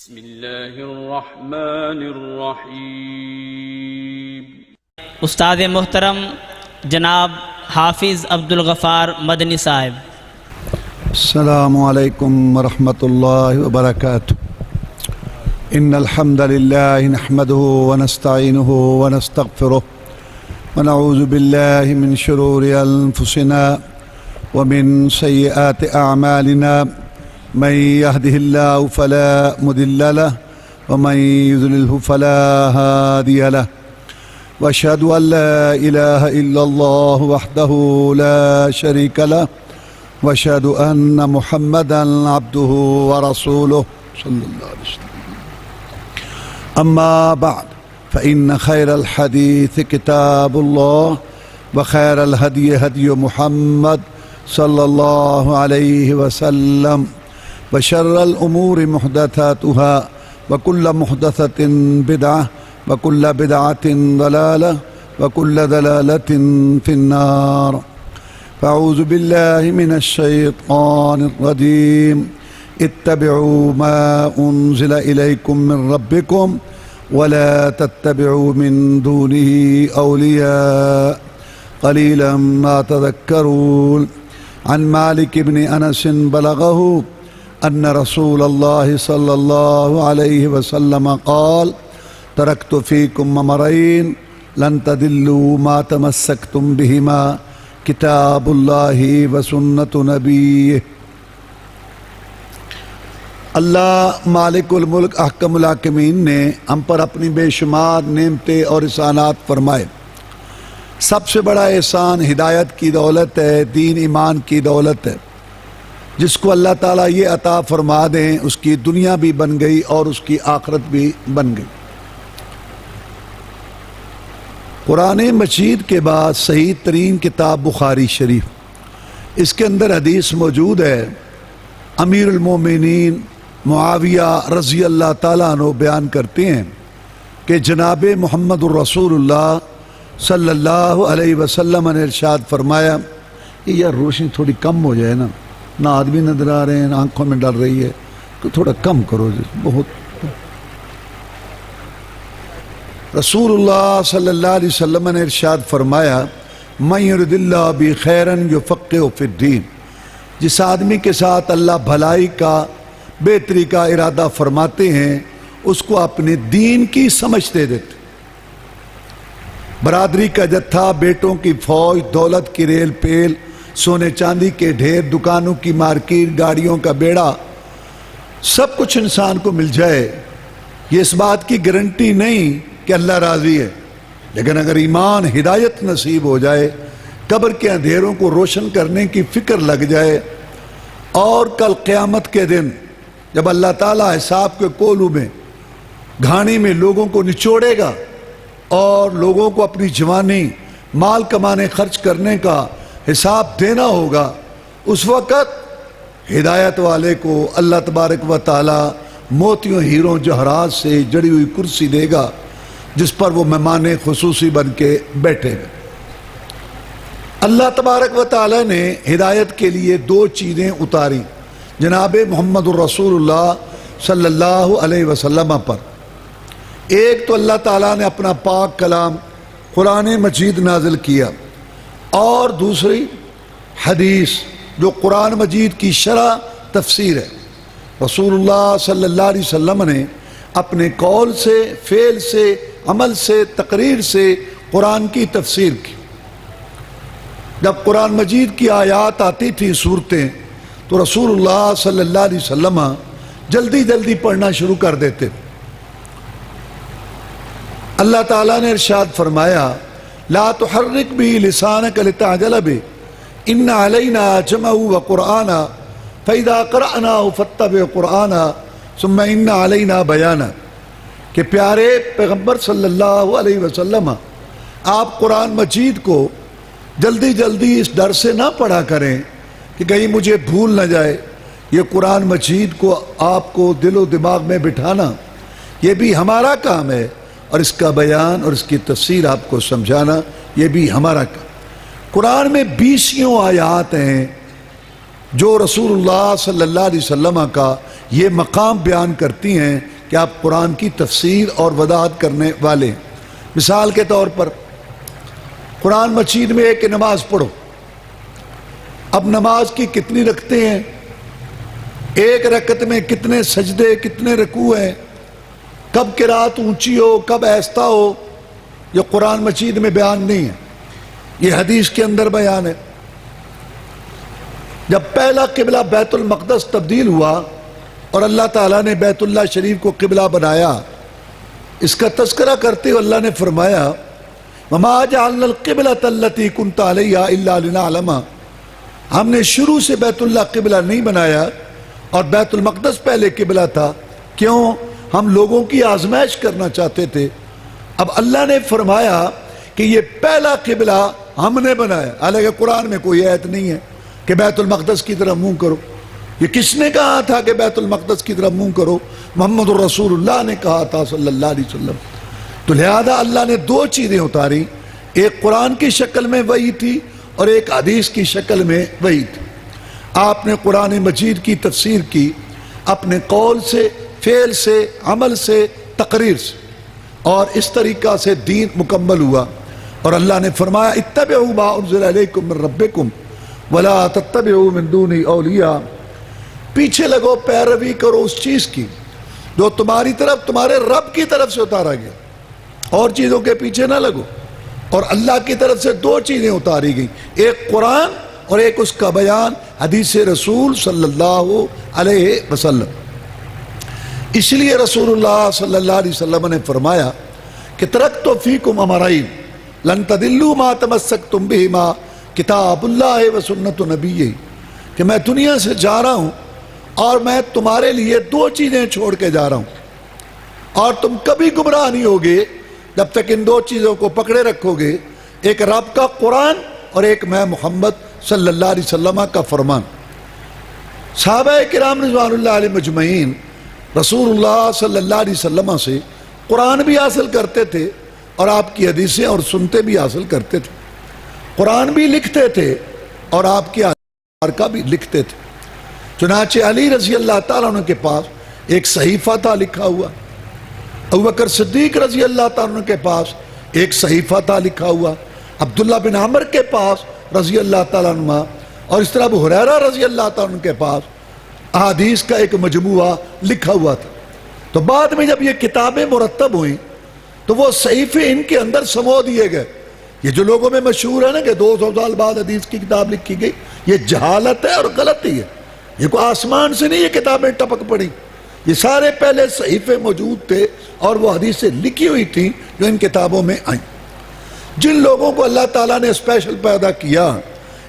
بسم اللہ الرحمن الرحیم۔ استاد محترم جناب حافظ عبدالغفار مدنی صاحب۔ السلام علیکم ورحمۃ اللہ وبرکاتہ۔ ان الحمد للہ نحمده ونستعینه ونستغفره ونعوذ باللہ من شرور انفسنا ومن سیئات اعمالنا، من يهده الله فلا مضل له ومن يضلله فلا هادي له، واشهد ان لا اله الا الله وحده لا شريك له، واشهد ان محمدا عبده ورسوله صلى الله عليه وسلم۔ اما بعد فان خير الحديث كتاب الله، وخير الهدي هدي محمد صلى الله عليه وسلم، وشر الأمور محدثاتها، وكل محدثة بدعة، وكل بدعة ضلالة، وكل ضلالة في النار۔ فأعوذ بالله من الشيطان الرجيم۔ اتبعوا ما أنزل إليكم من ربكم ولا تتبعوا من دونه أولياء قليلا ما تذكرون۔ عن مالك بن أنس بلغه أن رسول الله صلى الله عليه وسلم قال: تركت فيكم أمرين لن تضلوا ما تمسكتم بهما، كتاب الله وسنة نبيه۔ اللہ مالک الملک احکم الحاکمین نے ہم پر اپنی بے شمار نعمتیں اور احسانات فرمائے۔ سب سے بڑا احسان ہدایت کی دولت ہے، دین ایمان کی دولت ہے۔ جس کو اللہ تعالیٰ یہ عطا فرما دیں اس کی دنیا بھی بن گئی اور اس کی آخرت بھی بن گئی۔ قرآن مجید کے بعد صحیح ترین کتاب بخاری شریف، اس کے اندر حدیث موجود ہے۔ امیر المومنین معاویہ رضی اللہ تعالیٰ عنہ بیان کرتے ہیں کہ جناب محمد الرسول اللہ صلی اللہ علیہ وسلم نے ارشاد فرمایا، یار روشنی تھوڑی کم ہو جائے نا، نہ آدمی نظر آ رہے ہیں نہ آنکھوں میں ڈر رہی ہے، تو تھوڑا کم کرو بہت۔ رسول اللہ صلی اللہ علیہ وسلم نے ارشاد فرمایا، من یرد اللہ بہ خیرا یفقہہ فی الدین، جس آدمی کے ساتھ اللہ بھلائی کا بہتری کا ارادہ فرماتے ہیں اس کو اپنے دین کی سمجھ دے دیتے۔ برادری کا جتھا، بیٹوں کی فوج، دولت کی ریل پیل، سونے چاندی کے ڈھیر، دکانوں کی مارکیٹ، گاڑیوں کا بیڑا، سب کچھ انسان کو مل جائے، یہ اس بات کی گارنٹی نہیں کہ اللہ راضی ہے، لیکن اگر ایمان ہدایت نصیب ہو جائے، قبر کے اندھیروں کو روشن کرنے کی فکر لگ جائے، اور کل قیامت کے دن جب اللہ تعالیٰ حساب کے کولوں میں گھاڑی میں لوگوں کو نچوڑے گا اور لوگوں کو اپنی جوانی مال کمانے خرچ کرنے کا حساب دینا ہوگا، اس وقت ہدایت والے کو اللہ تبارک و تعالیٰ موتیوں ہیروں جواہرات سے جڑی ہوئی کرسی دے گا جس پر وہ مہمان خصوصی بن کے بیٹھے گا۔ اللہ تبارک و تعالیٰ نے ہدایت کے لیے دو چیزیں اتاری جناب محمد الرسول اللہ صلی اللہ علیہ وسلم پر۔ ایک تو اللہ تعالیٰ نے اپنا پاک کلام قرآن مجید نازل کیا، اور دوسری حدیث جو قرآن مجید کی شرح تفسیر ہے۔ رسول اللہ صلی اللہ علیہ وسلم نے اپنے قول سے، فعل سے، عمل سے، تقریر سے قرآن کی تفسیر کی۔ جب قرآن مجید کی آیات آتی تھی صورتیں، تو رسول اللہ صلی اللہ علیہ وسلم جلدی جلدی پڑھنا شروع کر دیتے۔ اللہ تعالیٰ نے ارشاد فرمایا، لا تحرک بہ لسانک لتعجل بہ ان علینا جمعہ وقرآنا فاذا قرأناہ فاتبع قرآنا ثم ان علینا بیانا، کہ پیارے پیغمبر صلی اللہ علیہ وسلم آپ قرآن مجید کو جلدی جلدی اس ڈر سے نہ پڑھا کریں کہ کہیں مجھے بھول نہ جائے۔ یہ قرآن مجید کو آپ کو دل و دماغ میں بٹھانا یہ بھی ہمارا کام ہے، اور اس کا بیان اور اس کی تفسیر آپ کو سمجھانا یہ بھی ہمارا کام۔ قرآن میں 20 آیات ہیں جو رسول اللہ صلی اللہ علیہ وسلم کا یہ مقام بیان کرتی ہیں کہ آپ قرآن کی تفسیر اور وضاحت کرنے والے ہیں۔ مثال کے طور پر قرآن مجید میں ایک نماز پڑھو، اب نماز کی کتنی رکعتیں ہیں، ایک رکعت میں کتنے سجدے کتنے رکوع ہیں، کب قرات اونچی ہو کب آہستہ ہو، یہ قرآن مجید میں بیان نہیں ہے، یہ حدیث کے اندر بیان ہے۔ جب پہلا قبلہ بیت المقدس تبدیل ہوا اور اللہ تعالیٰ نے بیت اللہ شریف کو قبلہ بنایا، اس کا تذکرہ کرتے ہوئے اللہ نے فرمایا وَمَا جَعَلْنَا الْقِبْلَةَ الَّتِي كُنْتَ عَلَيْهَا إِلَّا لِنَعْلَمَ، ہم نے شروع سے بیت اللہ قبلہ نہیں بنایا اور بیت المقدس پہلے قبلہ تھا، کیوں؟ ہم لوگوں کی آزمائش کرنا چاہتے تھے۔ اب اللہ نے فرمایا کہ یہ پہلا قبلہ ہم نے بنایا، حالانکہ قرآن میں کوئی آیت نہیں ہے کہ بیت المقدس کی طرف منہ کرو۔ یہ کس نے کہا تھا کہ بیت المقدس کی طرف منہ کرو؟ محمد رسول اللہ نے کہا تھا صلی اللہ علیہ وسلم۔ تو لہذا اللہ نے دو چیزیں اتاری، ایک قرآن کی شکل میں وحی تھی اور ایک حدیث کی شکل میں وحی تھی۔ آپ نے قرآن مجید کی تفسیر کی اپنے قول سے، فعل سے، عمل سے، تقریر سے، اور اس طریقہ سے دین مکمل ہوا۔ اور اللہ نے فرمایا اتبعوا ما انزل الیکم من ربکم ولا تتبعوا من دونہ اولیاء، پیچھے لگو، پیروی کرو اس چیز کی جو تمہاری طرف، تمہارے رب کی طرف سے اتارا گیا، اور چیزوں کے پیچھے نہ لگو۔ اور اللہ کی طرف سے دو چیزیں اتاری گئیں، ایک قرآن اور ایک اس کا بیان حدیث رسول صلی اللہ علیہ وسلم۔ اس لیے رسول اللہ صلی اللہ علیہ وسلم نے فرمایا کہ ترکت فیکم امرین لن تضلوا ما تمسکتم بہما کتاب اللہ و سنت نبیہ، کہ میں دنیا سے جا رہا ہوں اور میں تمہارے لیے دو چیزیں چھوڑ کے جا رہا ہوں، اور تم کبھی گمراہ نہیں ہوگے جب تک ان دو چیزوں کو پکڑے رکھو گے، ایک رب کا قرآن اور ایک میں محمد صلی اللہ علیہ وسلم کا فرمان۔ صحابہ کرام رضوان اللہ علیہ مجمعین رسول اللہ صلی اللہ علیہ وسلم سے قرآن بھی حاصل کرتے تھے اور آپ کی حدیثیں اور سنتے بھی حاصل کرتے تھے، قرآن بھی لکھتے تھے اور آپ کی کا بھی لکھتے تھے۔ چنانچہ علی رضی اللہ تعالیٰ عنہ کے پاس ایک صحیفہ تھا لکھا ہوا، ابوبکر صدیق رضی اللہ تعالیٰ عنہ کے پاس ایک صحیفہ تھا لکھا ہوا، عبداللہ بن عمر کے پاس رضی اللہ تعالیٰ عنہ، اور اس طرح ابو ہریرہ رضی اللہ تعالیٰ عنہ کے پاس احادیث کا ایک مجموعہ لکھا ہوا تھا۔ تو بعد میں جب یہ کتابیں مرتب ہوئیں تو وہ صحیفے ان کے اندر سمو دیے گئے۔ یہ جو لوگوں میں مشہور ہے نا کہ 200 سال بعد حدیث کی کتاب لکھی گئی، یہ جہالت ہے اور غلطی ہے۔ یہ کوئی آسمان سے نہیں یہ کتابیں ٹپک پڑی، یہ سارے پہلے صحیفے موجود تھے اور وہ حدیثیں لکھی ہوئی تھیں جو ان کتابوں میں آئیں۔ جن لوگوں کو اللہ تعالیٰ نے اسپیشل پیدا کیا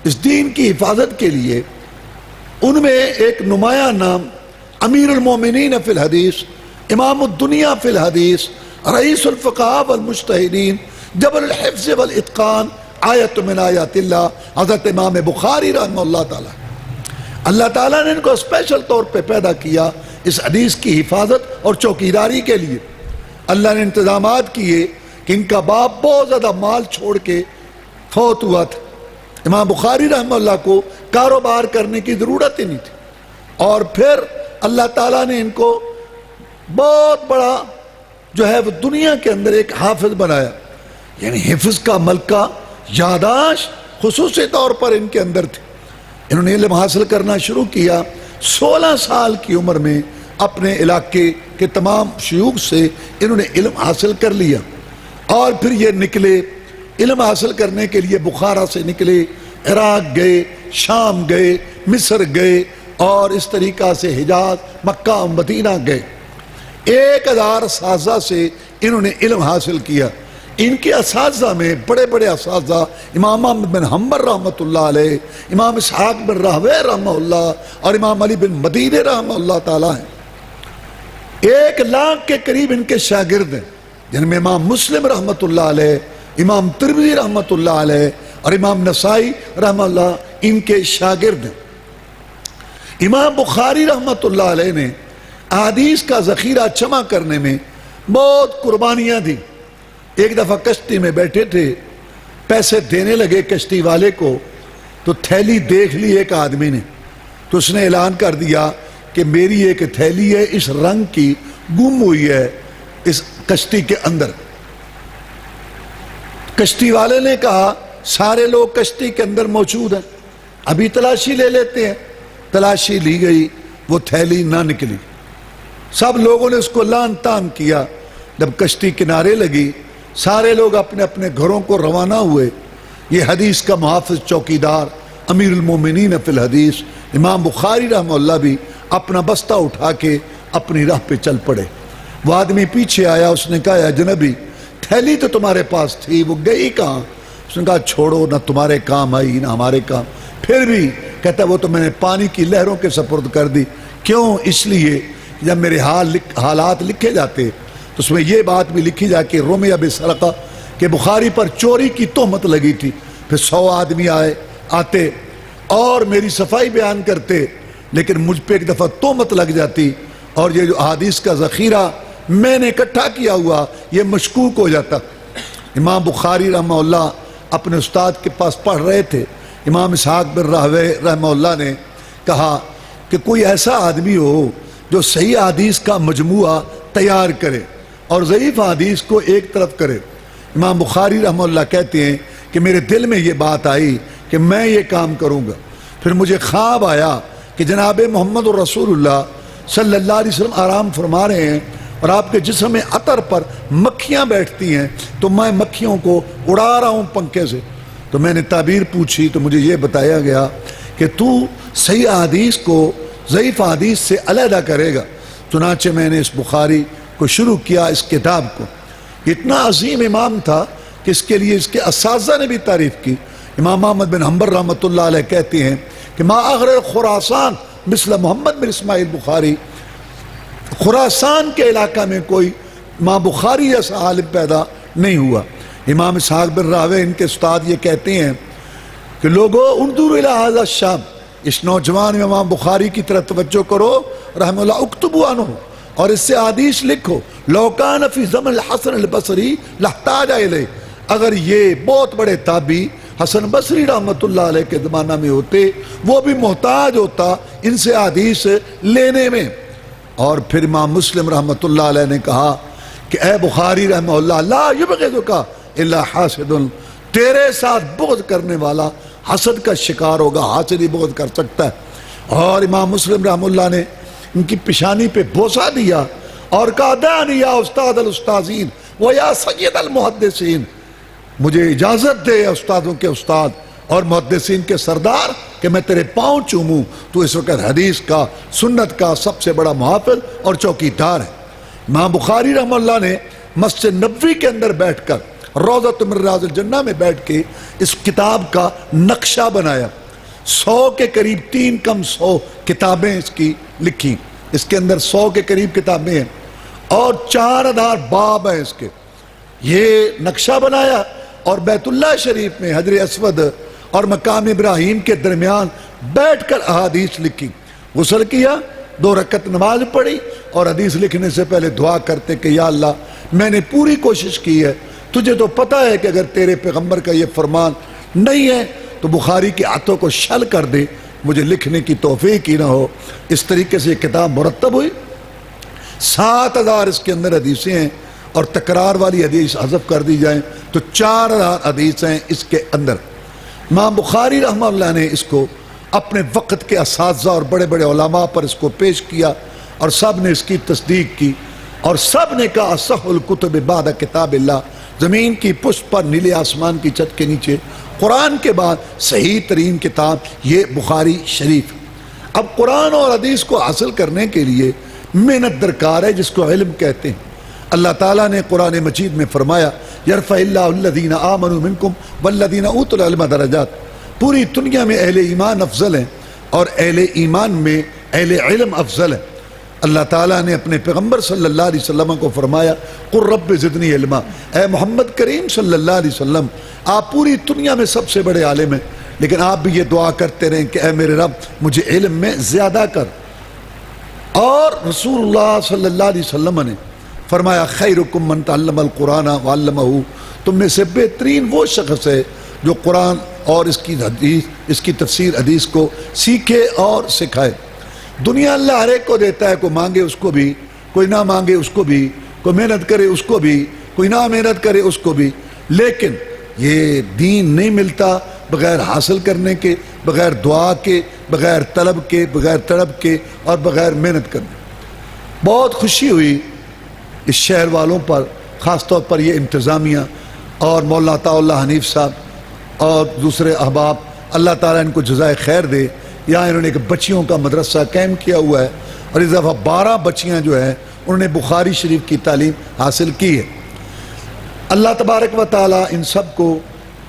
اس دین کی حفاظت کے لیے، ان میں ایک نمایاں نام امیر المومنین فی الحدیث، امام الدنیا فی الحدیث، رئیس الفقہاء والمجتہدین، جبل الحفظ والاتقان، آیت من آیات اللہ، حضرت امام بخاری رحمہ اللہ تعالیٰ۔ اللہ تعالیٰ نے ان کو اسپیشل طور پہ پیدا کیا اس حدیث کی حفاظت اور چوکیداری کے لیے۔ اللہ نے انتظامات کیے کہ ان کا باپ بہت زیادہ مال چھوڑ کے فوت ہوا تھا، امام بخاری رحمہ اللہ کو کاروبار کرنے کی ضرورت ہی نہیں تھی، اور پھر اللہ تعالیٰ نے ان کو بہت بڑا جو ہے وہ دنیا کے اندر ایک حافظ بنایا، یعنی حفظ کا ملکہ، یاداشت خصوصی طور پر ان کے اندر تھی۔ انہوں نے علم حاصل کرنا شروع کیا، 16 سال کی عمر میں اپنے علاقے کے تمام شیوخ سے انہوں نے علم حاصل کر لیا، اور پھر یہ نکلے علم حاصل کرنے کے لیے، بخارا سے نکلے، عراق گئے، شام گئے، مصر گئے، اور اس طریقہ سے حجاز، مکہ، مدینہ گئے۔ 1000 اساتذہ سے انہوں نے علم حاصل کیا۔ ان کے اساتذہ میں بڑے بڑے اساتذہ امام احمد بن حنبل رحمۃ اللہ علیہ، امام اسحاق بن راہویہ رحمہ اللہ، اور امام علی بن مدینہ رحمہ اللہ تعالیٰ ہیں۔ 1 لاکھ کے قریب ان کے شاگرد ہیں، جن میں امام مسلم رحمۃ اللہ علیہ، امام ترمذی رحمۃ اللہ علیہ، اور امام نسائی رحمہ اللہ ان کے شاگرد ہیں۔ امام بخاری رحمۃ اللہ علیہ نے احادیث کا ذخیرہ جمع کرنے میں بہت قربانیاں دیں۔ ایک دفعہ کشتی میں بیٹھے تھے، پیسے دینے لگے کشتی والے کو، تو تھیلی دیکھ لی ایک آدمی نے، تو اس نے اعلان کر دیا کہ میری ایک تھیلی ہے اس رنگ کی، گم ہوئی ہے اس کشتی کے اندر۔ کشتی والے نے کہا سارے لوگ کشتی کے اندر موجود ہیں، ابھی تلاشی لے لیتے ہیں۔ تلاشی لی گئی، وہ تھیلی نہ نکلی۔ سب لوگوں نے اس کو لان تان کیا۔ جب کشتی کنارے لگی، سارے لوگ اپنے اپنے گھروں کو روانہ ہوئے۔ یہ حدیث کا محافظ چوکیدار امیر المومنین فی الحدیث امام بخاری رحمہ اللہ بھی اپنا بستہ اٹھا کے اپنی راہ پہ چل پڑے۔ وہ آدمی پیچھے آیا، اس نے کہا یا جنبی تھیلی تو تمہارے پاس تھی، وہ گئی کہاں؟ اس نے کہا چھوڑو، نہ تمہارے کام آئی نہ ہمارے کام۔ پھر بھی کہتا وہ تو میں نے پانی کی لہروں کے سپرد کر دی۔ کیوں؟ اس لیے جب میرے حالات لکھے جاتے تو اس میں یہ بات بھی لکھی جا کہ رمیہ بسرقہ کہ بخاری پر چوری کی تہمت لگی تھی۔ پھر 100 آدمی آتے اور میری صفائی بیان کرتے، لیکن مجھ پہ ایک دفعہ تہمت لگ جاتی اور یہ جو احادیث کا ذخیرہ میں نے اکٹھا کیا ہوا یہ مشکوک ہو جاتا۔ امام بخاری رحمہ اللہ اپنے استاد کے پاس پڑھ رہے تھے۔ امام اسحاق بن راہویہ رحمہ اللہ نے کہا کہ کوئی ایسا آدمی ہو جو صحیح حدیث کا مجموعہ تیار کرے اور ضعیف حدیث کو ایک طرف کرے۔ امام بخاری رحمہ اللہ کہتے ہیں کہ میرے دل میں یہ بات آئی کہ میں یہ کام کروں گا۔ پھر مجھے خواب آیا کہ جناب محمد رسول اللہ صلی اللہ علیہ وسلم آرام فرما رہے ہیں اور آپ کے جسم میں عطر پر مکھیاں بیٹھتی ہیں، تو میں مکھیوں کو اڑا رہا ہوں پنکھے سے۔ تو میں نے تعبیر پوچھی تو مجھے یہ بتایا گیا کہ تو صحیح حدیث کو ضعیف حدیث سے علیحدہ کرے گا۔ چنانچہ میں نے اس بخاری کو شروع کیا، اس کتاب کو۔ اتنا عظیم امام تھا کہ اس کے لیے اس کے اساتذہ نے بھی تعریف کی۔ امام احمد بن حنبل رحمۃ اللہ علیہ کہتے ہیں کہ ما اغرر خراسان مثل محمد بن اسماعیل بخاری، خراسان کے علاقہ میں کوئی امام بخاری جیسا عالم پیدا نہیں ہوا۔ امام اسحاق بن راہویہ ان کے استاد یہ کہتے ہیں کہ لوگو انظروا الی ھذا الشام، اس نوجوان امام بخاری کی طرف توجہ کرو رحمہ اللہ، اکتبوا عنہ، اور اس سے حدیث لکھو۔ لو کان فی زمن الحسن البصری لاحتاج الیہ، اگر یہ بہت بڑے تابعی حسن بصری رحمۃ اللہ علیہ کے زمانہ میں ہوتے وہ بھی محتاج ہوتا ان سے حدیث لینے میں۔ اور پھر امام مسلم رحمۃ اللہ علیہ نے کہا کہ اے بخاری رحمہ اللہ لا یبغضک الا حاسد، تیرے ساتھ بغض کرنے والا حسد کا شکار ہوگا، حاسد ہی بغض کر سکتا ہے۔ اور امام مسلم رحمہ اللہ نے ان کی پیشانی پہ بوسہ دیا اور کہا دعنی یا استاد الاستاذین و یا سید المحدثین، مجھے اجازت دے استادوں کے استاد اور محدثین کے سردار کہ میں تیرے پاؤں چوموں، تو اس وقت حدیث کا سنت کا سب سے بڑا محافظ اور چوکیدار ہے۔ امام بخاری رحمہ اللہ نے مسجد نبوی کے اندر بیٹھ کر روضۃ من ریاض الجنہ میں بیٹھ کے اس کتاب کا نقشہ بنایا۔ 100 کے قریب 3 کم 100 کتابیں اس کی لکھی، اس کے اندر 100 کے قریب کتابیں ہیں اور 4000 باب ہیں اس کے۔ یہ نقشہ بنایا اور بیت اللہ شریف میں حجر اسود اور مقام ابراہیم کے درمیان بیٹھ کر احادیث لکھی۔ غسل کیا، 2 رکعت نماز پڑھی اور حدیث لکھنے سے پہلے دعا کرتے کہ یا اللہ میں نے پوری کوشش کی ہے، تجھے تو پتہ ہے کہ اگر تیرے پیغمبر کا یہ فرمان نہیں ہے تو بخاری کے ہاتھوں کو شل کر دے، مجھے لکھنے کی توفیق ہی نہ ہو۔ اس طریقے سے یہ کتاب مرتب ہوئی۔ 7000 اس کے اندر حدیثیں ہیں اور تکرار والی حدیث حذف کر دی جائیں تو 4000 حدیث ہیں اس کے اندر۔ امام بخاری رحمہ اللہ نے اس کو اپنے وقت کے اساتذہ اور بڑے بڑے علماء پر اس کو پیش کیا اور سب نے اس کی تصدیق کی اور سب نے کہا اصح الکتب بعد کتاب اللہ، زمین کی پشت پر نیلے آسمان کی چھت کے نیچے قرآن کے بعد صحیح ترین کتاب یہ بخاری شریف۔ اب قرآن اور حدیث کو حاصل کرنے کے لیے محنت درکار ہے، جس کو علم کہتے ہیں۔ اللہ تعالیٰ نے قرآن مجید میں فرمایا یرفع اللہ الذین آمنوا منکم والذین اوتوا العلم درجات، پوری دنیا میں اہل ایمان افضل ہیں اور اہل ایمان میں اہل علم افضل ہیں۔ اللہ تعالیٰ نے اپنے پیغمبر صلی اللہ علیہ وسلم کو فرمایا قل رب زدنی علما، اے محمد کریم صلی اللہ علیہ وسلم آپ پوری دنیا میں سب سے بڑے عالم ہیں، لیکن آپ بھی یہ دعا کرتے رہیں کہ اے میرے رب مجھے علم میں زیادہ کر۔ اور رسول اللہ صلی اللہ علیہ وسلم نے فرمایا خیرکم من تعلم القرآن وعلمہ، تم میں سے بہترین وہ شخص ہے جو قرآن اور اس کی تفسیر حدیث کو سیکھے اور سکھائے۔ دنیا اللہ ہر ایک کو دیتا ہے، کوئی مانگے اس کو بھی، کوئی نہ مانگے اس کو بھی، کوئی محنت کرے اس کو بھی، کوئی نہ محنت کرے اس کو بھی، لیکن یہ دین نہیں ملتا بغیر حاصل کرنے کے، بغیر دعا کے، بغیر طلب کے، بغیر تڑپ کے اور بغیر محنت کرنے۔ بہت خوشی ہوئی اس شہر والوں پر، خاص طور پر یہ انتظامیہ اور مولانا عطا اللہ حنیف صاحب اور دوسرے احباب، اللہ تعالیٰ ان کو جزائے خیر دے۔ یہاں انہوں نے ایک بچیوں کا مدرسہ قائم کیا ہوا ہے اور اس دفعہ 12 بچیاں جو ہیں انہوں نے بخاری شریف کی تعلیم حاصل کی ہے۔ اللہ تبارک و تعالیٰ ان سب کو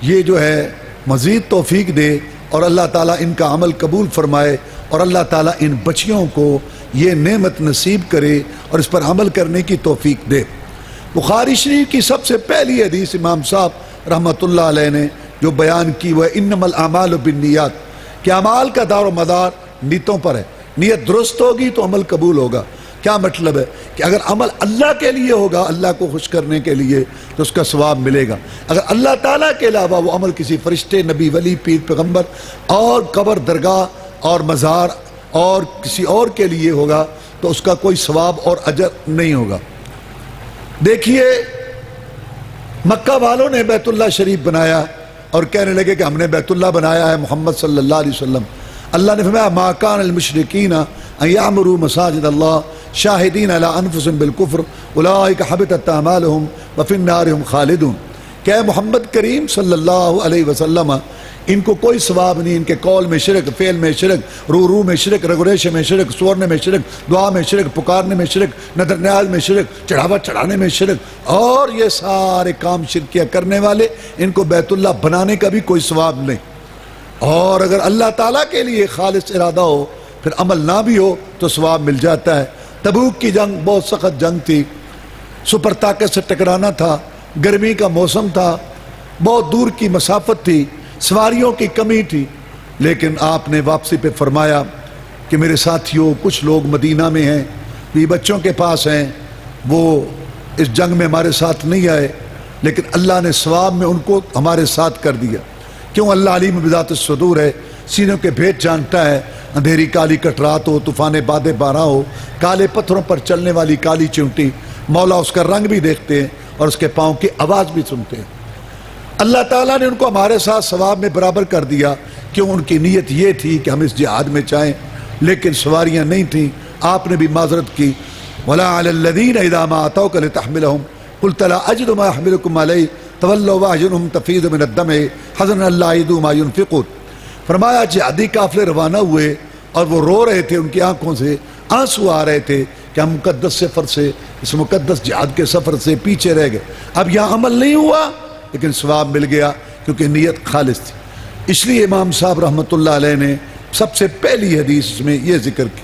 یہ جو ہے مزید توفیق دے اور اللہ تعالیٰ ان کا عمل قبول فرمائے اور اللہ تعالیٰ ان بچیوں کو یہ نعمت نصیب کرے اور اس پر عمل کرنے کی توفیق دے۔ بخاری شریف کی سب سے پہلی حدیث امام صاحب رحمۃ اللہ علیہ نے جو بیان کی وہ انما الاعمال بالنیات، کہ اعمال کا دار و مدار نیتوں پر ہے، نیت درست ہوگی تو عمل قبول ہوگا۔ کیا مطلب ہے کہ اگر عمل اللہ کے لیے ہوگا، اللہ کو خوش کرنے کے لیے، تو اس کا ثواب ملے گا۔ اگر اللہ تعالیٰ کے علاوہ وہ عمل کسی فرشتے، نبی، ولی، پیر، پیغمبر اور قبر، درگاہ اور مزار اور کسی اور کے لیے ہوگا تو اس کا کوئی ثواب اور اجر نہیں ہوگا۔ دیکھیے مکہ والوں نے بیت اللہ شریف بنایا اور کہنے لگے کہ ہم نے بیت اللہ بنایا ہے محمد صلی اللہ علیہ وسلم۔ اللہ نے فرمایا ما کان المشرکین ان یعمروا مساجد اللہ شاہدین علی انفسہم بالکفر اولئک حبطت اعمالہم وفی النار ہم خالدون، کہ اے محمد کریم صلی اللہ علیہ وسلم ان کو کوئی ثواب نہیں، ان کے قول میں شرک، فعل میں شرک، رو میں شرک، رگریش میں شرک، سورنے میں شرک، دعا میں شرک، پکارنے میں شرک، نظر نیاز میں شرک، چڑھاوا چڑھانے میں شرک، اور یہ سارے کام شرکیہ کرنے والے، ان کو بیت اللہ بنانے کا بھی کوئی ثواب نہیں۔ اور اگر اللہ تعالیٰ کے لیے خالص ارادہ ہو پھر عمل نہ بھی ہو تو ثواب مل جاتا ہے۔ تبوک کی جنگ بہت سخت جنگ تھی، سپر طاقت سے ٹکرانا تھا، گرمی کا موسم تھا، بہت دور کی مسافت تھی، سواریوں کی کمی تھی، لیکن آپ نے واپسی پہ فرمایا کہ میرے ساتھیوں کچھ لوگ مدینہ میں ہیں، بھی بچوں کے پاس ہیں، وہ اس جنگ میں ہمارے ساتھ نہیں آئے، لیکن اللہ نے ثواب میں ان کو ہمارے ساتھ کر دیا۔ کیوں؟ اللہ علیم بذات الصدور ہے، سینوں کے بھید جانتا ہے۔ اندھیری کالی کٹرات ہو، طوفان باد بارہ ہو، کالے پتھروں پر چلنے والی کالی چونٹی، مولا اس کا رنگ بھی دیکھتے ہیں اور اس کے پاؤں کی آواز بھی سنتے ہیں۔ اللہ تعالیٰ نے ان کو ہمارے ساتھ ثواب میں برابر کر دیا، کیوں؟ ان کی نیت یہ تھی کہ ہم اس جہاد میں چاہیں، لیکن سواریاں نہیں تھیں۔ آپ نے بھی معذرت کی، وَلَا عَلَى الَّذِينَ إِذَا مَا أَتَوْكَ لِتَحْمِلَهُمْ قُلْتَ لَا أَجِدُ مَا أَحْمِلُكُمْ عَلَيْهِ تَوَلَّوْا وَأَعْيُنُهُمْ تَفِيضُ مِنَ الدَّمْعِ حَزَنًا أَلَّا يَجِدُوا مَا يُنْفِقُونَ۔ فرمایا جہادی قافلے روانہ ہوئے اور وہ رو رہے تھے، ان کی آنکھوں سے آنسو آ رہے تھے کہ ہم مقدس سفر سے، اس مقدس جہاد کے سفر سے پیچھے رہ گئے۔ اب یہاں عمل نہیں ہوا لیکن ثواب مل گیا کیونکہ نیت خالص تھی۔ اس لیے امام صاحب رحمۃ اللہ علیہ نے سب سے پہلی حدیث میں یہ ذکر کی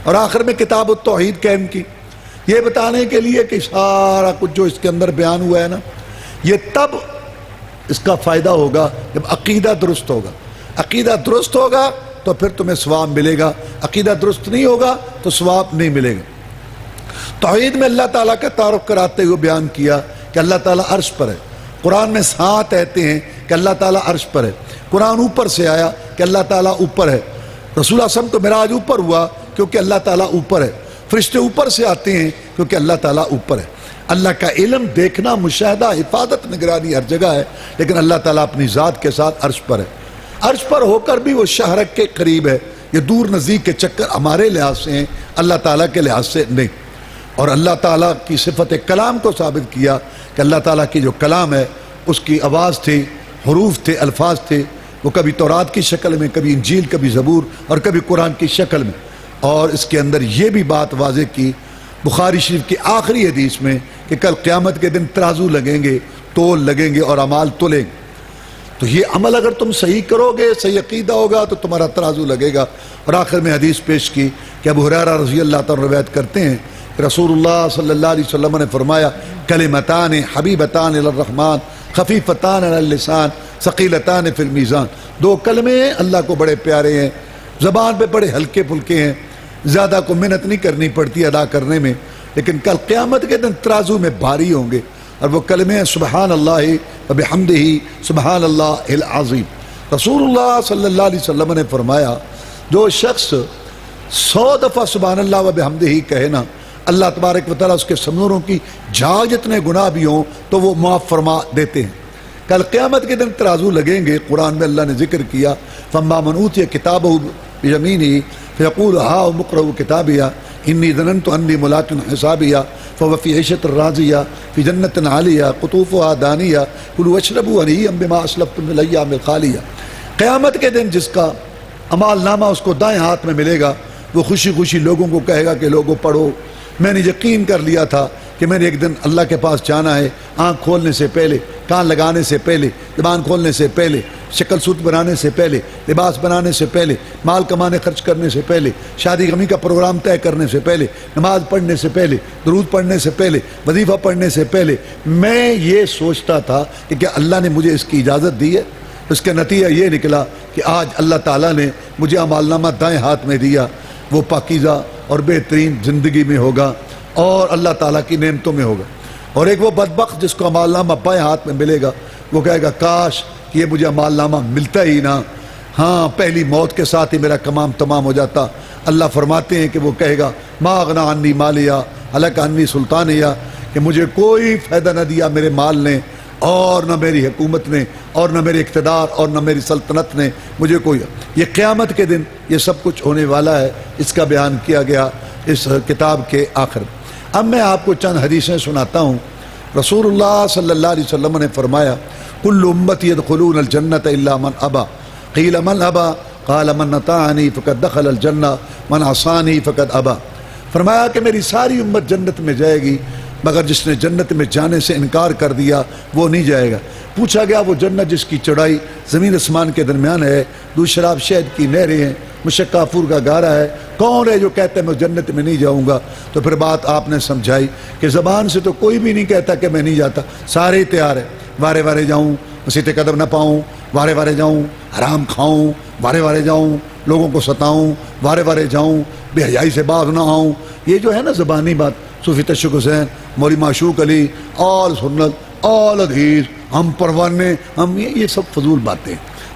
اور آخر میں کتاب التوحید قائم کی، یہ بتانے کے لیے کہ سارا کچھ جو اس کے اندر بیان ہوا ہے نا، یہ تب اس کا فائدہ ہوگا جب عقیدہ درست ہوگا۔ عقیدہ درست ہوگا تو پھر تمہیں ثواب ملے گا، عقیدہ درست نہیں ہوگا تو ثواب نہیں ملے گا۔ توحید میں اللہ تعالیٰ کا تعارف کراتے ہوئے بیان کیا کہ اللہ تعالیٰ عرش پر ہے۔ قرآن میں 7 آیتیں ہیں کہ اللہ تعالیٰ عرش پر ہے۔ قرآن اوپر سے آیا کہ اللہ تعالیٰ اوپر ہے۔ رسول اللہ صلی اللہ علیہ وسلم کو معراج اوپر ہوا کیونکہ اللہ تعالیٰ اوپر ہے۔ فرشتے اوپر سے آتے ہیں کیونکہ اللہ تعالیٰ اوپر ہے۔ اللہ کا علم، دیکھنا، مشاہدہ، حفاظت، نگرانی ہر جگہ ہے، لیکن اللہ تعالیٰ اپنی ذات کے ساتھ عرش پر ہے۔ عرش پر ہو کر بھی وہ شہرک کے قریب ہے۔ یہ دور نزدیک کے چکر ہمارے لحاظ سے ہیں، اللہ تعالیٰ کے لحاظ سے نہیں۔ اور اللہ تعالیٰ کی صفت کلام کو ثابت کیا کہ اللہ تعالیٰ کی جو کلام ہے اس کی آواز تھی، حروف تھے، الفاظ تھے، وہ کبھی تورات کی شکل میں، کبھی انجیل، کبھی زبور اور کبھی قرآن کی شکل میں۔ اور اس کے اندر یہ بھی بات واضح کی بخاری شریف کی آخری حدیث میں کہ کل قیامت کے دن ترازو لگیں گے، تول لگیں گے اور اعمال تولیں گے۔ تو یہ عمل اگر تم صحیح کرو گے، صحیح عقیدہ ہوگا تو تمہارا ترازو لگے گا۔ اور آخر میں حدیث پیش کی کہ ابو ہریرہ رضی اللہ تعالیٰ روایت کرتے ہیں کہ رسول اللہ صلی اللہ علیہ وسلم نے فرمایا کلمتان حبیبتان الی الرحمن خفیفتان علی اللسان ثقیلتان فی المیزان۔ 2 کلمے اللہ کو بڑے پیارے ہیں، زبان پہ بڑے ہلکے پھلکے ہیں، زیادہ کو محنت نہیں کرنی پڑتی ادا کرنے میں، لیکن کل قیامت کے دن ترازو میں بھاری ہوں گے۔ اور وہ کلمے ہیں سبحان اللہ و بحمدہ سبحان اللہ العظیم۔ رسول اللہ صلی اللہ علیہ وسلم نے فرمایا جو شخص 100 دفعہ سبحان اللہ و بحمدہ ہی کہے نا، اللہ تبارک و تعالیٰ اس کے سمندروں کی جھاگ جتنے گناہ بھی ہوں تو وہ معاف فرما دیتے ہیں۔ کل قیامت کے دن ترازو لگیں گے، قرآن میں اللہ نے ذکر کیا فَأَمَّا مَنْ أُوتِيَ كِتَابَهُ بِيَمِينِهِ فَيَقُولُ هَاؤُمُ اقْرَءُوا كِتَابِيَهْ إِنِّي ظَنَنْتُ أَنِّي مُلَاقٍ حِسَابِيَهْ فَهُوَ فِي عِيشَةٍ رَاضِيَةٍ فِي جَنَّةٍ عَالِيَةٍ قُطُوفُهَا دَانِيَةٌ كُلُوا وَاشْرَبُوا هَنِيئًا بِمَا أَسْلَفْتُمْ فِي الْأَيَّامِ الْخَالِيَةِ۔ قیامت کے دن جس کا عمال نامہ اس کو دائیں ہاتھ میں ملے گا، وہ خوشی خوشی لوگوں کو کہے گا کہ لوگوں پڑھو، میں نے یقین کر لیا تھا کہ میں نے ایک دن اللہ کے پاس جانا ہے، آنکھ کھولنے سے پہلے، کان لگانے سے پہلے، زبان کھولنے سے پہلے، شکل صورت بنانے سے پہلے، لباس بنانے سے پہلے، مال کمانے خرچ کرنے سے پہلے، شادی غمی کا پروگرام طے کرنے سے پہلے، نماز پڑھنے سے پہلے، درود پڑھنے سے پہلے، وظیفہ پڑھنے سے پہلے میں یہ سوچتا تھا کہ کیا اللہ نے مجھے اس کی اجازت دی ہے؟ اس کا نتیجہ یہ نکلا کہ آج اللہ تعالیٰ نے مجھے عمال نامہ دائیں ہاتھ میں دیا، وہ پاکیزہ اور بہترین زندگی میں ہوگا اور اللہ تعالیٰ کی نعمتوں میں ہوگا۔ اور ایک وہ بدبخت جس کو عمال نامہ بائیں ہاتھ میں ملے گا، وہ کہے گا کاش کہ یہ مجھے عمال نامہ ملتا ہی نہ، ہاں پہلی موت کے ساتھ ہی میرا کام تمام ہو جاتا۔ اللہ فرماتے ہیں کہ وہ کہے گا ما اغنی عنی مالیہ ہلک عنی سلطانیہ، کہ مجھے کوئی فائدہ نہ دیا میرے مال نے، اور نہ میری حکومت نے، اور نہ میرے اقتدار، اور نہ میری سلطنت نے مجھے کوئی۔ یہ قیامت کے دن یہ سب کچھ ہونے والا ہے، اس کا بیان کیا گیا اس کتاب کے آخر میں۔ اب میں آپ کو چند حدیثیں سناتا ہوں۔ رسول اللہ صلی اللہ علیہ وسلم نے فرمایا کل امتی یدخلون الجنت الا من ابا، قیل من ابا، قال من اطاعنی فقد دخل الجنہ من عصانی فقد ابا۔ فرمایا کہ میری ساری امت جنت میں جائے گی مگر جس نے جنت میں جانے سے انکار کر دیا وہ نہیں جائے گا۔ پوچھا گیا وہ جنت جس کی چڑھائی زمین اسمان کے درمیان ہے، دودھ شراب شہد کی نہریں ہیں، مشک کافور کا گارا ہے، کون ہے جو کہتا ہے میں جنت میں نہیں جاؤں گا؟ تو پھر بات آپ نے سمجھائی کہ زبان سے تو کوئی بھی نہیں کہتا کہ میں نہیں جاتا، سارے ہی تیار ہیں، وارے وارے جاؤں، مسیط قدم نہ پاؤں، وارے وارے جاؤں، حرام کھاؤں، وارے وارے جاؤں، لوگوں کو ستاؤں، وارے وارے جاؤں، بے حیائی سے باز نہ آؤں۔ یہ جو ہے نا زبانی بات، صوفی تشک حسین، مولی معشوق علی، آل سنت، آل حدیث، ہم پروانے، ہم یہ سب فضول باتیں۔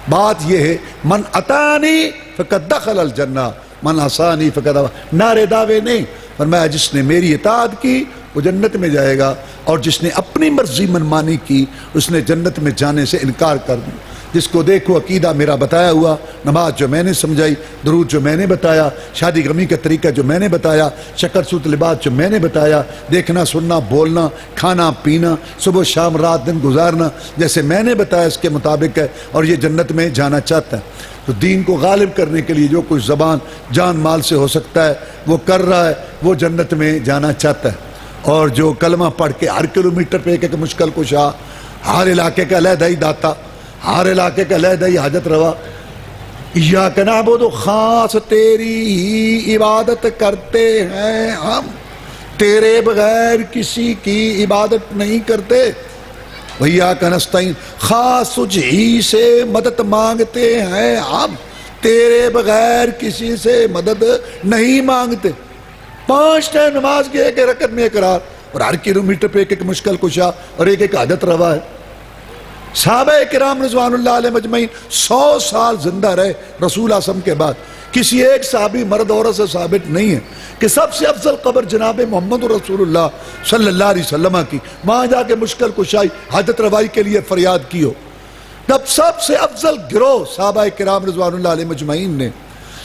بات یہ ہے من اطاعنی فقد دخل الجنہ من عصانی فقد ابا، نعرے دعوے نہیں۔ فرمایا جس نے میری اطاعت کی وہ جنت میں جائے گا، اور جس نے اپنی مرضی منمانی کی اس نے جنت میں جانے سے انکار کر دیا۔ جس کو دیکھو عقیدہ میرا بتایا ہوا، نماز جو میں نے سمجھائی، درود جو میں نے بتایا، شادی غمی کا طریقہ جو میں نے بتایا، شکل صورت لباس جو میں نے بتایا، دیکھنا سننا بولنا کھانا پینا صبح شام رات دن گزارنا جیسے میں نے بتایا اس کے مطابق ہے، اور یہ جنت میں جانا چاہتا ہے۔ تو دین کو غالب کرنے کے لیے جو کچھ زبان جان مال سے ہو سکتا ہے وہ کر رہا ہے، وہ جنت میں جانا چاہتا ہے۔ اور جو کلمہ پڑھ کے ہر کلومیٹر پہ ایک مشکل کشا، ہر علاقے کا علیحدہ ہی داتا، ہر علاقے کا علیحدہ ہی حاجت روا، ایاک نعبد، خاص تیری ہی عبادت کرتے ہیں ہم، تیرے بغیر کسی کی عبادت نہیں کرتے، وَإِيَّاكَ نَسْتَعِينُ، خاص تجھ ہی سے مدد مانگتے ہیں ہم، تیرے بغیر کسی سے مدد نہیں مانگتے۔ 5 ٹائم نماز کی ایک رکعت میں اقرار، اور ہر کلومیٹر پہ ایک ایک مشکل کشا اور ایک ایک حاجت روا ہے۔ صحابہ کرام رضوان اللہ علیہ مجمعین 100 سال زندہ رہے رسول اعظم کے بعد، کسی ایک صحابی مرد عورت سے ثابت نہیں ہے کہ سب سے افضل قبر جناب محمد رسول اللہ صلی اللہ علیہ وسلم کی، وہاں جا کے مشکل کشائی حاجت روائی کے لیے فریاد کی ہو۔ تب سب سے افضل گروہ صحابہ کرام رضوان اللہ علیہ مجمعین نے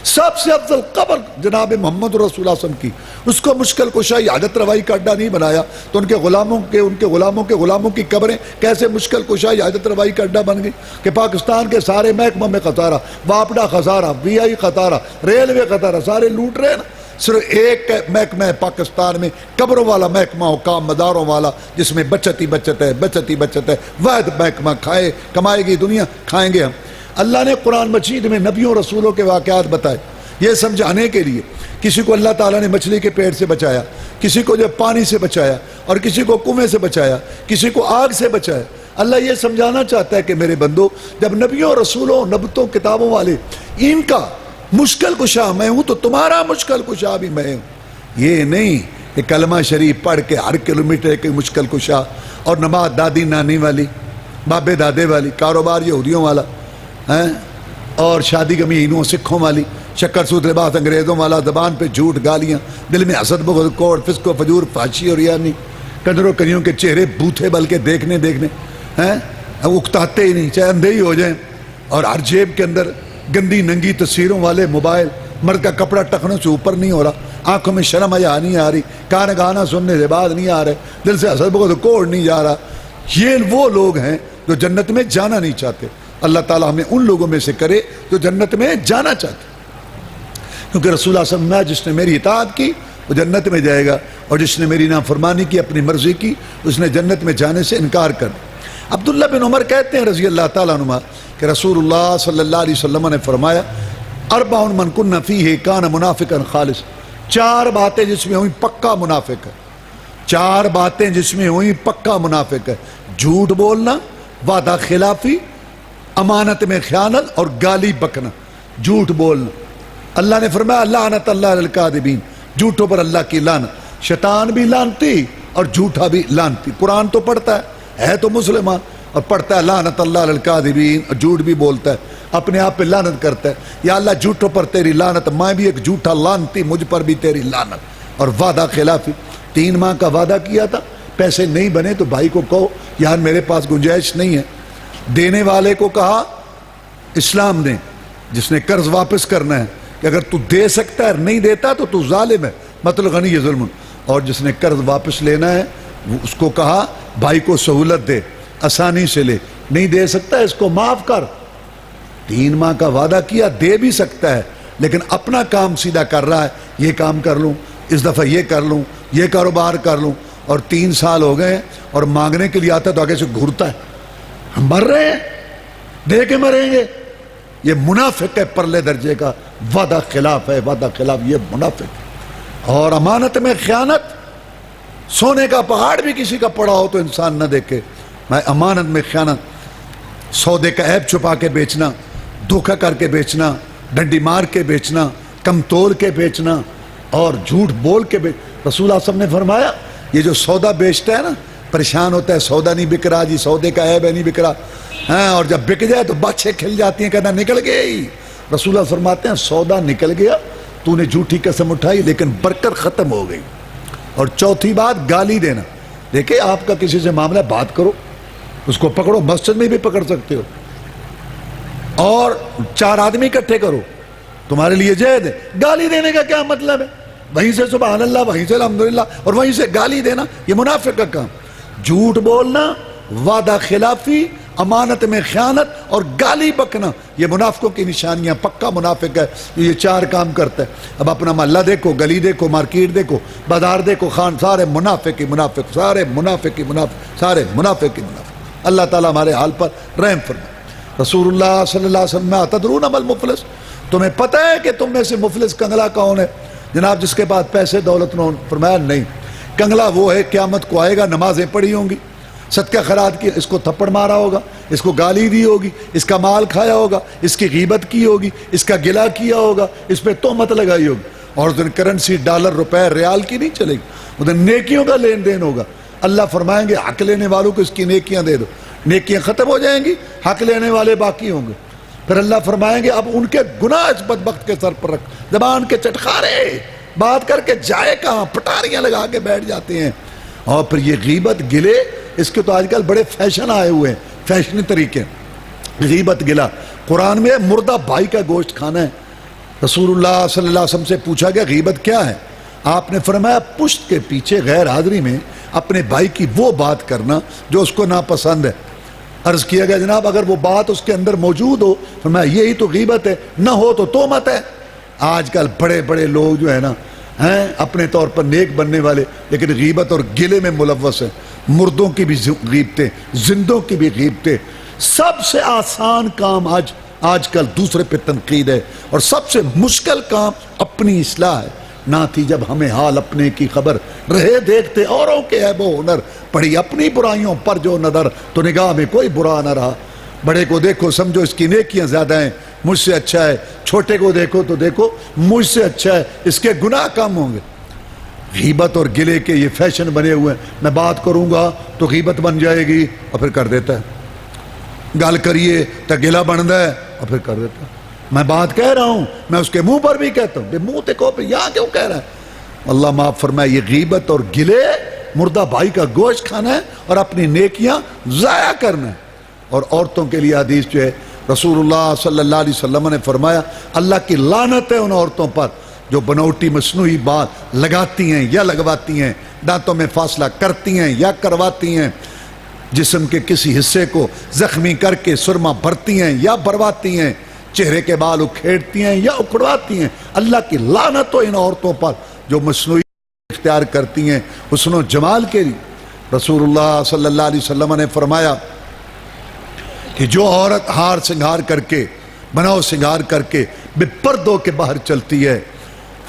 سب سے افضل قبر جناب محمد رسول اللہ صلی اللہ علیہ وسلم کی، اس کو مشکل کشائی حاجت روائی کا اڈا نہیں بنایا، تو ان کے غلاموں کی قبریں کیسے مشکل کشائی حاجت روائی کا اڈا بن گئی کہ پاکستان کے سارے محکمہ میں خسارہ، واپڈا خسارہ، وی آئی خسارہ، ریلوے خسارہ، سارے لوٹ رہے ہیں نا۔ صرف ایک محکمہ ہے پاکستان میں قبروں والا محکمہ حکام مداروں والا، جس میں بچت ہی بچت ہے، واحد محکمہ کمائے گی دنیا، کھائیں گے ہم۔ اللہ نے قرآن مجید میں نبیوں رسولوں کے واقعات بتائے یہ سمجھانے کے لیے، کسی کو اللہ تعالیٰ نے مچھلی کے پیٹ سے بچایا، کسی کو جو پانی سے بچایا، اور کسی کو کنویں سے بچایا، کسی کو آگ سے بچایا۔ اللہ یہ سمجھانا چاہتا ہے کہ میرے بندو، جب نبیوں رسولوں نبوتوں کتابوں والے ان کا مشکل کشا میں ہوں تو تمہارا مشکل کشا بھی میں ہوں۔ یہ نہیں کہ کلمہ شریف پڑھ کے ہر کلومیٹر کے مشکل کشا، اور نماز دادی نانی والی، بابے دادے والی، کاروبار یہودیوں والا، اور شادی غمی ہندوؤں سکھوں والی، شکر سود لباس انگریزوں والا، زبان پہ جھوٹ گالیاں، دل میں حسد بغض کوڑ فسق و فجور فحشی اور ریانی، کنجروں کنیوں کے چہرے بوتھے بلکہ دیکھنے ہیں اکتاتے ہی نہیں، چاہے اندھے ہی ہو جائیں، اور ہر جیب کے اندر گندی ننگی تصویروں والے موبائل، مرد کا کپڑا ٹخنوں سے اوپر نہیں ہو رہا، آنکھوں میں شرم حیا نہیں آ رہی، کان گانا سننے سے بعد نہیں آ رہے، دل سے حسد بغض کوڑ نہیں جا رہا. یہ وہ لوگ ہیں جو جنت میں جانا نہیں چاہتے. اللہ تعالیٰ ہمیں ان لوگوں میں سے کرے جو جنت میں جانا چاہتے، کیونکہ رسول اللہ صلی اللہ علیہ وسلم جس نے میری اطاعت کی وہ جنت میں جائے گا، اور جس نے میری نافرمانی کی، اپنی مرضی کی، اس نے جنت میں جانے سے انکار کر دیا. عبداللہ بن عمر کہتے ہیں رضی اللہ تعالیٰ عنہ کہ رسول اللہ صلی اللہ علیہ وسلم نے فرمایا اربع من کن فیہ کان منافقا خالص، 4 باتیں جس میں ہوئی پکا منافق ہے، 4 باتیں جس میں ہوئی پکا منافق ہے: جھوٹ بولنا، وعدہ خلافی، امانت میں خیانت اور گالی بکنا. جھوٹ بولنا، اللہ نے فرمایا لعنت اللہ للکاذبین، جھوٹوں پر اللہ کی لعنت. شیطان بھی لعنتی اور جھوٹا بھی لعنتی. قرآن تو پڑھتا ہے تو مسلمان، اور پڑھتا ہے لعنت اللہ للکاذبین، اور جھوٹ بھی بولتا ہے، اپنے آپ پہ لعنت کرتا ہے، یا اللہ جھوٹوں پر تیری لعنت، میں بھی ایک جھوٹا لعنتی، مجھ پر بھی تیری لعنت. اور وعدہ خلافی، 3 ماہ کا وعدہ کیا تھا، پیسے نہیں بنے تو بھائی کو کہو یار میرے پاس گنجائش نہیں ہے. دینے والے کو کہا اسلام نے، جس نے قرض واپس کرنا ہے، کہ اگر تو دے سکتا ہے نہیں دیتا تو تو ظالم ہے، مطلب غنی یہ ظلم. اور جس نے قرض واپس لینا ہے اس کو کہا بھائی کو سہولت دے، آسانی سے لے، نہیں دے سکتا اس کو معاف کر. 3 ماہ کا وعدہ کیا، دے بھی سکتا ہے لیکن اپنا کام سیدھا کر رہا ہے، یہ کام کر لوں، اس دفعہ یہ کر لوں، یہ کاروبار کر لوں، اور 3 سال ہو گئے اور مانگنے کے لیے آتا ہے تو آگے سے گھرتا ہے. ہم مر رہے ہیں، دے کے مریں گے. یہ منافق ہے پرلے درجے کا، وعدہ خلاف ہے، وعدہ خلاف، یہ منافق ہے. اور امانت میں خیانت، سونے کا پہاڑ بھی کسی کا پڑا ہو تو انسان نہ دیکھے. میں امانت میں خیانت، سودے کا عیب چھپا کے بیچنا، دھوکہ کر کے بیچنا، ڈنڈی مار کے بیچنا، کم تول کے بیچنا، اور جھوٹ بول کے رسول اللہ صلی اللہ علیہ وسلم نے فرمایا یہ جو سودا بیچتا ہے نا، پریشان ہوتا ہے سودا نہیں بک رہا جی، سودے کا عیب ہے نہیں بک رہا، ہاں، اور جب بک جائے تو بچے کھل جاتی ہیں، کہنا نکل گئی. رسول اللہ فرماتے ہیں سودا نکل گیا، تو نے جھوٹی قسم اٹھائی لیکن برکت ختم ہو گئی. اور چوتھی بات گالی دینا. دیکھیں آپ کا کسی سے معاملہ، بات کرو، اس کو پکڑو، مسجد میں بھی پکڑ سکتے ہو، اور 4 آدمی اکٹھے کرو، تمہارے لیے جائز ہے. گالی دینے کا کیا مطلب ہے؟ وہیں سے سبحان اللہ، وہیں سے الحمدللہ، اور وہیں سے گالی دینا، یہ منافق کا کام. جھوٹ بولنا، وعدہ خلافی، امانت میں خیانت اور گالی بکنا، یہ منافقوں کی نشانیاں. پکا منافق ہے یہ 4 کام کرتا ہے. اب اپنا محلہ دیکھو، گلی دیکھو، مارکیٹ دیکھو، بازار دیکھو، خان، سارے منافق ہی منافق، سارے منافق ہی منافق، سارے منافق ہی منافق. اللہ تعالیٰ ہمارے حال پر رحم فرمائے. رسول اللہ صلی اللہ علیہ وسلم تدرون ما المفلس، تمہیں پتہ ہے کہ تم میں سے مفلس کنگلا کون ہے؟ جناب جس کے پاس پیسے دولت نہ ہو. فرمایا نہیں، کنگلا وہ ہے قیامت کو آئے گا، نمازیں پڑھی ہوں گی، صدقہ خیرات کی، اس کو تھپڑ مارا ہوگا، اس کو گالی دی ہوگی، اس کا مال کھایا ہوگا، اس کی غیبت کی ہوگی، اس کا گلا کیا ہوگا، اس پہ تہمت لگائی ہوگی. اور اس دن کرنسی ڈالر، روپے، ریال کی نہیں چلے گی، اس دن نیکیوں کا لین دین ہوگا. اللہ فرمائیں گے حق لینے والوں کو اس کی نیکیاں دے دو. نیکیاں ختم ہو جائیں گی، حق لینے والے باقی ہوں گے. پھر اللہ فرمائیں گے اب ان کے گناہ اس بدبخت کے سر پر رکھ. زبان کے چٹخارے، بات کر کے جائے کہاں، پٹاریاں لگا کے بیٹھ جاتے ہیں. اور پھر یہ غیبت، گلے، اس کے تو آج کل بڑے فیشن آئے ہوئے ہیں، فیشنی طریقے. غیبت، گلا، قرآن میں مردہ بھائی کا گوشت کھانا ہے. رسول اللہ صلی اللہ علیہ وسلم سے پوچھا گیا غیبت کیا ہے؟ آپ نے فرمایا پشت کے پیچھے غیر حاضری میں اپنے بھائی کی وہ بات کرنا جو اس کو ناپسند ہے. عرض کیا گیا جناب اگر وہ بات اس کے اندر موجود ہو، فرمایا یہی تو غیبت ہے، نہ ہو تو تہمت ہے. آج کل بڑے بڑے لوگ جو ہے نا ہیں اپنے طور پر نیک بننے والے، لیکن غیبت اور گلے میں ملوث ہیں. مردوں کی بھی غیبتیں، زندوں کی بھی غیبتیں. سب سے آسان کام آج کل دوسرے پہ تنقید ہے، اور سب سے مشکل کام اپنی اصلاح ہے. نہ تھی جب ہمیں حال اپنے کی خبر، رہے دیکھتے اوروں کے عیب و ہنر، پڑھی اپنی برائیوں پر جو نظر، تو نگاہ میں کوئی برا نہ رہا. بڑے کو دیکھو سمجھو اس کی نیکیاں زیادہ ہیں، مجھ سے اچھا ہے. چھوٹے کو دیکھو تو دیکھو مجھ سے اچھا ہے، اس کے گناہ کم ہوں گے. غیبت اور گلے کے یہ فیشن بنے ہوئے ہیں. میں بات کروں گا تو غیبت بن جائے گی اور پھر کر دیتا ہے. گل کریے تو گلا بنتا ہے اور پھر کر دیتا ہے. میں بات کہہ رہا ہوں، میں اس کے منہ پر بھی کہتا ہوں، بے منہ تے کو پہ یہاں کیوں کہہ رہا ہے؟ اللہ معاف فرمائے، یہ غیبت اور گلے، مردہ بھائی کا گوشت کھانا ہے اور اپنی نیکیاں ضائع کرنا ہے۔ اور عورتوں کے لیے حدیث جو ہے، رسول اللہ صلی اللہ علیہ وسلم نے فرمایا اللہ کی لعنت ہے ان عورتوں پر جو بنوٹی مصنوعی بال لگاتی ہیں یا لگواتی ہیں، دانتوں میں فاصلہ کرتی ہیں یا کرواتی ہیں، جسم کے کسی حصے کو زخمی کر کے سرما بھرتی ہیں یا بھرواتی ہیں، چہرے کے بال اکھیڑتی ہیں یا اکھڑواتی ہیں۔ اللہ کی لعنت ہو ان عورتوں پر جو مصنوعی اختیار کرتی ہیں حسن و جمال کے لیے۔ رسول اللہ صلی اللہ علیہ وسلم نے فرمایا کہ جو عورت ہار سنگار کر کے، بناؤ سنگار کر کے بے پردوں کے باہر چلتی ہے،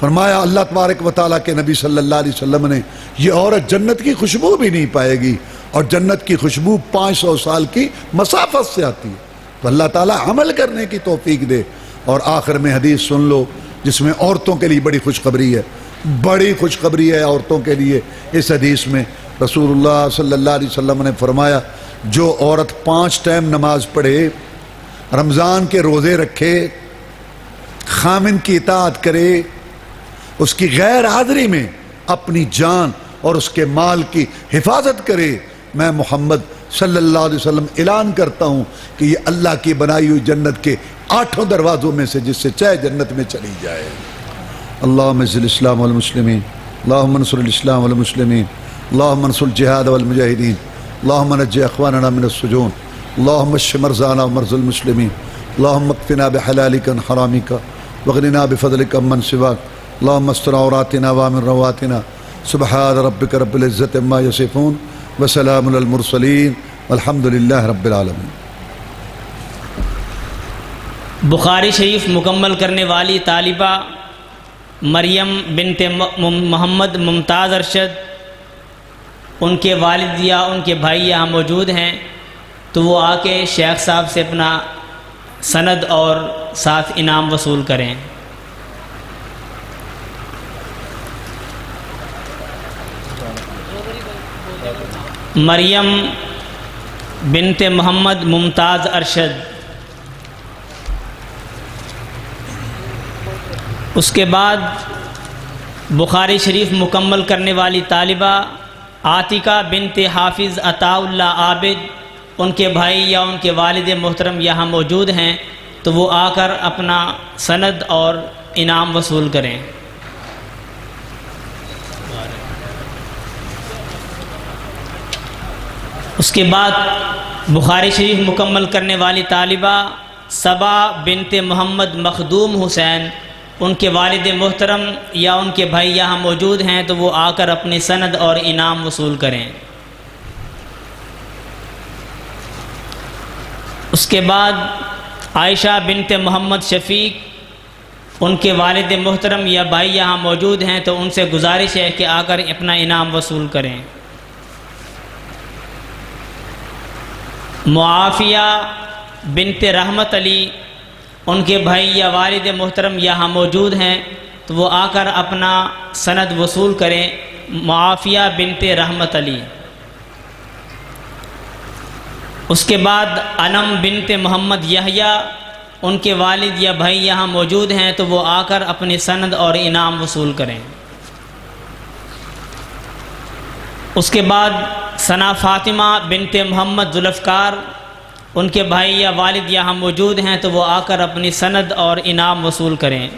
فرمایا اللہ تبارک و تعالیٰ کے نبی صلی اللہ علیہ وسلم نے، یہ عورت جنت کی خوشبو بھی نہیں پائے گی، اور جنت کی خوشبو 500 سال کی مسافت سے آتی ہے۔ تو اللہ تعالیٰ عمل کرنے کی توفیق دے۔ اور آخر میں حدیث سن لو جس میں عورتوں کے لیے بڑی خوشخبری ہے، بڑی خوشخبری ہے عورتوں کے لیے۔ اس حدیث میں رسول اللہ صلی اللہ علیہ وسلم نے فرمایا جو عورت 5 ٹائم نماز پڑھے، رمضان کے روزے رکھے، خامن کی اطاعت کرے، اس کی غیر حاضری میں اپنی جان اور اس کے مال کی حفاظت کرے، میں محمد صلی اللہ علیہ وسلم اعلان کرتا ہوں کہ یہ اللہ کی بنائی ہوئی جنت کے 8 دروازوں میں سے جس سے چاہے جنت میں چلی جائے۔ اللہم اعز الاسلام والمسلمین، اللہم انصر الاسلام والمسلمین، اللہم انصر الجہاد والمجاہدین، اللہم نجی اخواننا من السجون، اللہم اشف مرضانا ومرضى المسلمین، اللہم اکفنا بحلالک عن حرامک واغننا بفضلک عمن سواک، اللہم استر عوراتنا وامن رواتنا، سبحان ربک رب العزت عما یصفون وسلام علی المرسلین والحمد للہ رب العالمین۔ بخاری شریف مکمل کرنے والی طالبہ مریم بنت محمد ممتاز ارشد، ان کے والد یا ان کے بھائی یہاں موجود ہیں، تو وہ آ کے شیخ صاحب سے اپنا سند اور ساتھ انعام وصول کریں۔ مریم بنت محمد ممتاز ارشد۔ اس کے بعد بخاری شریف مکمل کرنے والی طالبہ عاتقہ بنت حافظ عطاء اللہ عابد، ان کے بھائی یا ان کے والد محترم یہاں موجود ہیں، تو وہ آ کر اپنا سند اور انعام وصول کریں۔ اس کے بعد بخاری شریف مکمل کرنے والی طالبہ صبا بنت محمد مخدوم حسین، ان کے والد محترم یا ان کے بھائی یہاں موجود ہیں، تو وہ آ کر اپنی سند اور انعام وصول کریں۔ اس کے بعد عائشہ بنت محمد شفیق، ان کے والد محترم یا بھائی یہاں موجود ہیں، تو ان سے گزارش ہے کہ آ کر اپنا انعام وصول کریں۔ معافیہ بنت رحمت علی، ان کے بھائی یا والد محترم یہاں موجود ہیں، تو وہ آ کر اپنا سند وصول کریں۔ معافیہ بنت رحمت علی۔ اس کے بعد انم بنت محمد یحییٰ، ان کے والد یا بھائی یہاں موجود ہیں، تو وہ آ کر اپنی سند اور انعام وصول کریں۔ اس کے بعد ثنا فاطمہ بنت محمد ذوالفقار، ان کے بھائی یا والد یہاں موجود ہیں، تو وہ آ کر اپنی سند اور انعام وصول کریں۔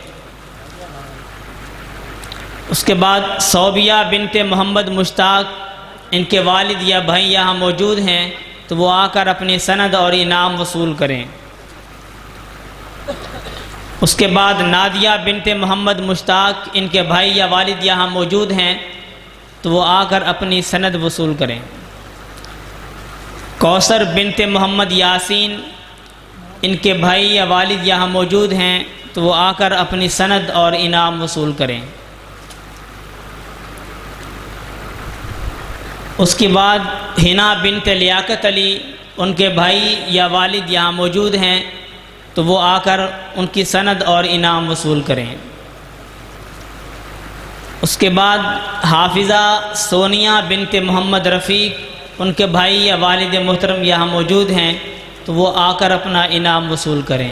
اس کے بعد صوبیہ بنت محمد مشتاق، ان کے والد یا بھائی یہاں موجود ہیں، تو وہ آ کر اپنی سند اور انعام وصول کریں۔ اس کے بعد نادیہ بنت محمد مشتاق، ان کے بھائی یا والد یہاں موجود ہیں، تو وہ آ کر اپنی سند وصول کریں۔ کوثر بنت محمد یاسین، ان کے بھائی یا والد یہاں موجود ہیں، تو وہ آ کر اپنی سند اور انعام وصول کریں۔ اس کے بعد حنا بنت لیاقت علی، ان کے بھائی یا والد یہاں موجود ہیں، تو وہ آ کر ان کی سند اور انعام وصول کریں۔ اس کے بعد حافظہ سونیہ بنت محمد رفیق، ان کے بھائی یا والد محترم یہاں موجود ہیں، تو وہ آ کر اپنا انعام وصول کریں۔